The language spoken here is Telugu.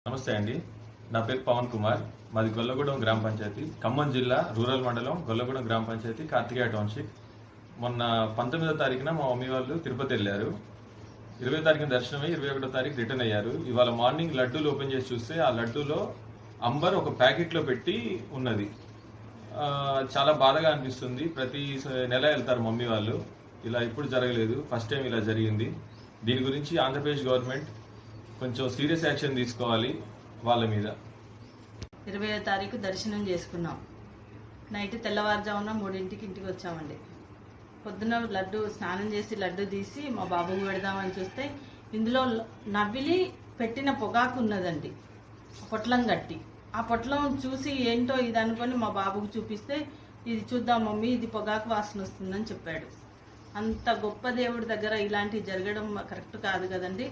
నమస్తే అండి. నా పేరు పవన్ కుమార్. మాది గొల్లగూడెం గ్రామ పంచాయతీ, ఖమ్మం జిల్లా రూరల్ మండలం గొల్లగూడెం గ్రామ పంచాయతీ, కార్తికేయ టౌన్షిప్. మొన్న 19వ తారీఖున మా మమ్మీ వాళ్ళు తిరుపతి వెళ్ళారు. 20వ తారీఖున దర్శనం అయ్యి 21వ తారీఖు రిటర్న్ అయ్యారు. ఇవాళ మార్నింగ్ లడ్డూలు ఓపెన్ చేసి చూస్తే ఆ లడ్డూలో అంబర్ ఒక ప్యాకెట్లో పెట్టి ఉన్నది. చాలా బాధగా అనిపిస్తుంది. ప్రతి నెల వెళ్తారు మమ్మీ వాళ్ళు. ఇలా ఎప్పుడు జరగలేదు, ఫస్ట్ టైం ఇలా జరిగింది. దీని గురించి ఆంధ్రప్రదేశ్ గవర్నమెంట్ కొంచెం సీరియస్ యాక్షన్ తీసుకోవాలి వాళ్ళ మీద. 20వ తారీఖు దర్శనం చేసుకున్నాం. నైట్ తెల్లవారుజామున 3ంటికి ఇంటికి వచ్చామండి. పొద్దున లడ్డు స్నానం చేసి లడ్డు తీసి మా బాబుకు పెడదామని చూస్తే ఇందులో నవ్విలి పెట్టిన పొగాకు ఉన్నదండి, పొట్లం కట్టి. ఆ పొట్లం చూసి ఏంటో ఇది అనుకొని మా బాబుకు చూపిస్తే, ఇది చూద్దాం మమ్మీ, ఇది పొగాకు వాసన వస్తుందని చెప్పాడు. అంత గొప్ప దేవుడి దగ్గర ఇలాంటివి జరగడం కరెక్ట్ కాదు కదండి.